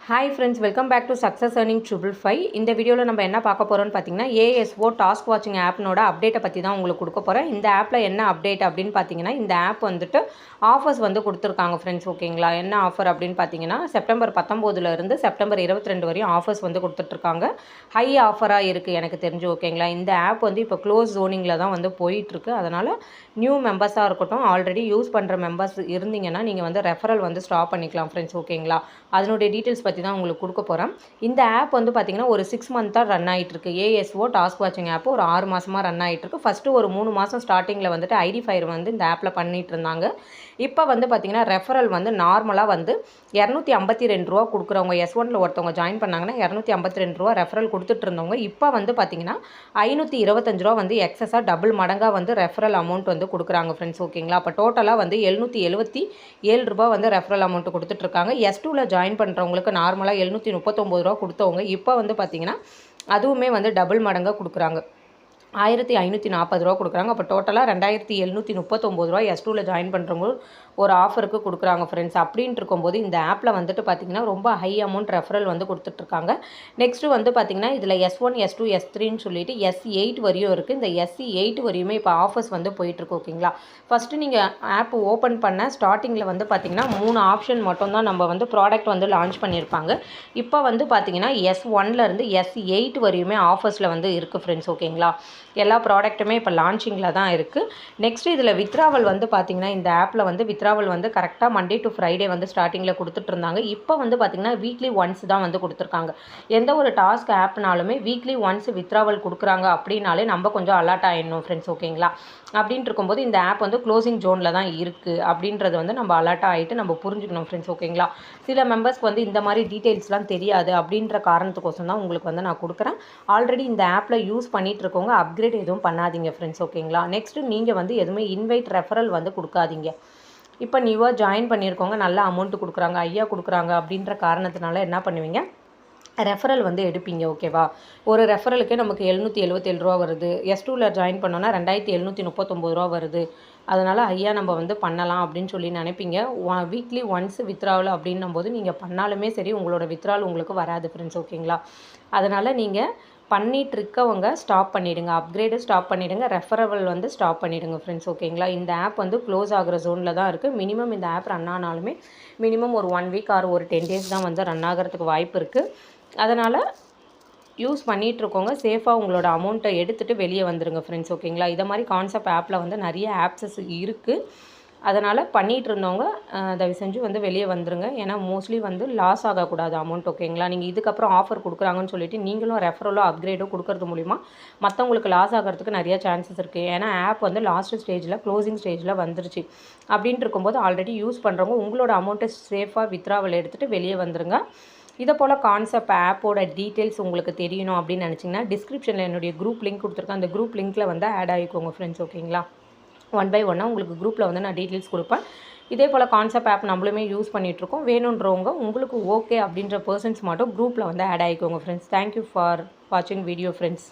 Hi friends, welcome back to Success Earning 555. இந்த வீடியோவில் நம்ம என்ன பார்க்க போகிறோம்னு பார்த்தீங்கன்னா ASO டாஸ்க் வாட்சிங் ஆப்னோட அப்டேட்டை பற்றி தான் உங்களுக்கு கொடுக்க போகிறேன். இந்த ஆப்பில் என்ன அப்டேட் அப்படின்னு பார்த்தீங்கன்னா, இந்த ஆப் வந்துட்டு ஆஃபர்ஸ் வந்து கொடுத்துருக்காங்க ஃப்ரெண்ட்ஸ். ஓகேங்களா? என்ன ஆஃபர் அப்படின்னு பார்த்தீங்கன்னா, செப்டம்பர் 19 செப்டம்பர் 22 வரையும் ஆஃபர்ஸ் வந்து கொடுத்துட்ருக்காங்க. ஹை ஆஃபராக இருக்குது எனக்கு தெரிஞ்சு. ஓகேங்களா? இந்த ஆப் வந்து இப்போ க்ளோஸ் ஜோனிங்கில் தான் வந்து போயிட்டுருக்கு. அதனால் நியூ மெம்பர்ஸாக இருக்கட்டும், ஆல்ரெடி யூஸ் பண்ணுற மெம்பர்ஸ் இருந்தீங்கன்னா நீங்கள் வந்து ரெஃபரல் வந்து ஸ்டாப் பண்ணிக்கலாம் ஃப்ரெண்ட்ஸ். ஓகேங்களா? அதனுடைய டீட்டெயில்ஸ் பற்றி தான் உங்களுக்கு கொடுக்க போகிறேன். இந்த ஆப் வந்து பார்த்திங்கன்னா ஒரு 6 மந்த்தாக ரன் ஆகிட்டுருக்கு. ASO டாஸ்க் வாட்சிங் ஆப் ஒரு 6 மாதமாக ரன் ஆகிட்டுருக்கு. ஃபஸ்ட்டு ஒரு 3 மாதம் ஸ்டார்டிங்கில் வந்துட்டு ஐடி ஃபயர் வந்து இந்த ஆப்பில் பண்ணிகிட்டு இருந்தாங்க. இப்போ வந்து பார்த்திங்கன்னா ரெஃபரல் வந்து நார்மலாக வந்து ரூ. 252 கொடுக்குறவங்க S1ல் ஒருத்தவங்க ஜாயின் பண்ணாங்கன்னா ரூ. 252 ரெஃபரல் கொடுத்துட்டு இருந்தவங்க இப்போ வந்து பார்த்திங்கன்னா ரூ. 525 வந்து எக்ஸஸாக டபுள் மடங்காக வந்து ரெஃபரல் அமௌண்ட் வந்து கொடுக்குறாங்க ஃப்ரெண்ட்ஸ். ஓகேங்களா? அப்போ டோட்டலாக வந்து ரூ. 777 வந்து ரெஃபரல் அமௌண்ட் கொடுத்துட்ருக்காங்க. S2ல் ஜாயின் பண்ணுறவங்களுக்கு நார்மலாக ரூ. 739 கொடுத்தவங்க இப்போ வந்து பார்த்திங்கன்னா அதுவுமே வந்து டபுள் மடங்காக கொடுக்குறாங்க. ரூ. 1540 கொடுக்குறாங்க. அப்போ டோட்டலாக ரூ. 2739 S2ல் ஜாயின் பண்ணுறவங்க ஒரு ஆஃபருக்கு கொடுக்குறாங்க ஃப்ரெண்ட்ஸ். அப்படின்ட்டு இருக்கும்போது இந்த ஆப்பில் வந்துட்டு பார்த்திங்கன்னா ரொம்ப ஹை அமௌண்ட் ரெஃபரல் வந்து கொடுத்துட்ருக்காங்க. நெக்ஸ்ட்டு வந்து பார்த்திங்கன்னா இதில் S1 S2 S3ன்னு சொல்லிட்டு S8 வரையும் இருக்குது. இந்த S8 வரையுமே இப்போ ஆஃபர்ஸ் வந்து போயிட்டுருக்கு. ஓகேங்களா? ஃபஸ்ட்டு நீங்கள் ஆப் ஓப்பன் பண்ண ஸ்டார்டிங்கில் வந்து பார்த்திங்கன்னா 3 ஆப்ஷன் மட்டும்தான் நம்ம வந்து ப்ராடக்ட் வந்து லான்ச் பண்ணியிருப்பாங்க. இப்போ வந்து பார்த்திங்கன்னா S1லேருந்து S8 வரையுமே ஆஃபர்ஸில் வந்து இருக்குது ஃப்ரெண்ட்ஸ். ஓகேங்களா? எல்லா ப்ராடக்ட்டுமே இப்போ லான்ச்சிங்கில் தான் இருக்குது. நெக்ஸ்ட் இதில் வித்ராவல் வந்து பார்த்திங்கன்னா இந்த ஆப்பில் வந்து வித்ராவல் வந்து கரெக்டாக மண்டே டு ஃப்ரைடே வந்து ஸ்டார்டிங்கில் கொடுத்துட்ருந்தாங்க. இப்போ வந்து பார்த்திங்கன்னா வீக்லி ஒன்ஸ் தான் வந்து கொடுத்துருக்காங்க. எந்த ஒரு டாஸ்க் ஆப்னாலுமே வீக்லி ஒன்ஸ் வித்ராவல் கொடுக்குறாங்க அப்படின்னாலே நம்ம கொஞ்சம் அலர்ட் ஆகிடணும் ஃப்ரெண்ட்ஸ். ஓகேங்களா? அப்படின்ட்டு இருக்கும்போது இந்த ஆப் வந்து க்ளோசிங் ஜோனில் தான் இருக்குது அப்படின்றது வந்து நம்ம அலர்ட் ஆகிட்டு நம்ம புரிஞ்சுக்கணும் ஃப்ரெண்ட்ஸ். ஓகேங்களா? சில மெம்பர்ஸ்க்கு வந்து இந்த மாதிரி டீட்டெயில்ஸ்லாம் தெரியாது. அப்படின்ற காரணத்துக்கோசம் தான் உங்களுக்கு வந்து நான் கொடுக்குறேன். ஆல்ரெடி இந்த ஆப்பில் யூஸ் பண்ணிகிட்டு இருக்கவங்க அப்கிரேட் எதுவும் பண்ணாதீங்க ஃப்ரெண்ட்ஸ். ஓகேங்களா? நெக்ஸ்ட்டு நீங்கள் வந்து எதுவுமே இன்வைட் ரெஃபரல் வந்து கொடுக்காதீங்க. இப்போ நியூவாக ஜாயின் பண்ணியிருக்கவங்க நல்ல அமௌண்ட்டு கொடுக்குறாங்க, ஐயா கொடுக்குறாங்க அப்படின்ற காரணத்தினால என்ன பண்ணுவீங்க, ரெஃபரல் வந்து எடுப்பீங்க. ஓகேவா? ஒரு ரெஃபரலுக்கே நமக்கு ரூ. 777 வருது. S2ல் ஜாயின் பண்ணோன்னா ரூ. 2739 வருது. அதனால் ஐயா நம்ம வந்து பண்ணலாம் அப்படின்னு சொல்லி நினைப்பீங்க. வீக்லி ஒன்ஸ் வித்ராவல் அப்படின்னும் போது நீங்கள் பண்ணாலுமே சரி உங்களோட வித்ராவல் உங்களுக்கு வராது ஃப்ரெண்ட்ஸ். ஓகேங்களா? அதனால் நீங்கள் பண்ணிகிட்ருக்கவங்க ஸ்டாப் பண்ணிவிடுங்க. அப்கிரேடு ஸ்டாப் பண்ணிவிடுங்க. ரெஃபரல் வந்து ஸ்டாப் பண்ணிவிடுங்க ஃப்ரெண்ட்ஸ். ஓகேங்களா? இந்த ஆப் வந்து க்ளோஸ் ஆகிற ஜோனில் தான் இருக்குது. மினிமம் இந்த ஆப் ரன் ஆனாலுமே மினிமம் ஒரு 1 வீக் ஆர் ஒரு 10 டேஸ் தான் வந்து ரன் ஆகிறதுக்கு வாய்ப்பு இருக்குது. அதனால் யூஸ் பண்ணிகிட்ருக்கோங்க சேஃபாக உங்களோட அமௌண்ட்டை எடுத்துகிட்டு வெளியே வந்துடுங்க ஃப்ரெண்ட்ஸ். ஓகேங்களா? இதை மாதிரி கான்செப்ட் ஆப்பில் வந்து நிறைய ஆப்ஸஸ் இருக்குது. அதனால் பண்ணிகிட்டு இருந்தவங்க தயவு செஞ்சு வந்து வெளியே வந்துடுங்க. ஏன்னா மோஸ்ட்லி வந்து லாஸ் ஆகக்கூடாது அமௌண்ட். ஓகேங்களா? நீங்கள் இதுக்கப்புறம் ஆஃபர் கொடுக்குறாங்கன்னு சொல்லிட்டு நீங்களும் ரெஃபரலோ அப்கிரேடோ கொடுக்கறது மூலிமா மற்றவங்களுக்கு லாஸ் ஆகிறதுக்கு நிறைய சான்சஸ் இருக்குது. ஏன்னா ஆப் வந்து லாஸ்ட் ஸ்டேஜில் க்ளோசிங் ஸ்டேஜில் வந்துருச்சு. அப்படின்ட்டு இருக்கும்போது ஆல்ரெடி யூஸ் பண்ணுறவங்க உங்களோட அமௌண்ட்டை சேஃபாக வித்ராவல் எடுத்துகிட்டு வெளியே வந்துடுங்க. இதை போல் கான்செப்ட் ஆப்போட டீட்டெயில்ஸ் உங்களுக்கு தெரியணும் அப்படின்னு நினச்சிங்கன்னா டிஸ்கிரிப்ஷனில் என்னுடைய குரூப் லிங்க் கொடுத்துருக்கேன். அந்த குரூப் லிங்க்கில் வந்து ஆட் ஆகிக்கோங்க ஃப்ரெண்ட்ஸ். ஓகேங்களா? 1 by 1 உங்களுக்கு குரூப்பில் வந்து நான் டீட்டெயில்ஸ் கொடுப்பேன். இதே போல் கான்செப்ட் ஆப் நம்மளுமே யூஸ் பண்ணிகிட்ருக்கோம். வேணுன்றவங்க உங்களுக்கு ஓகே அப்படின்ற பர்சன்ஸ் மட்டும் குரூப்பில் வந்து ஆட் ஆகிக்கோங்க ஃப்ரெண்ட்ஸ். தேங்க்யூ ஃபார் வாட்சிங் வீடியோ ஃப்ரெண்ட்ஸ்.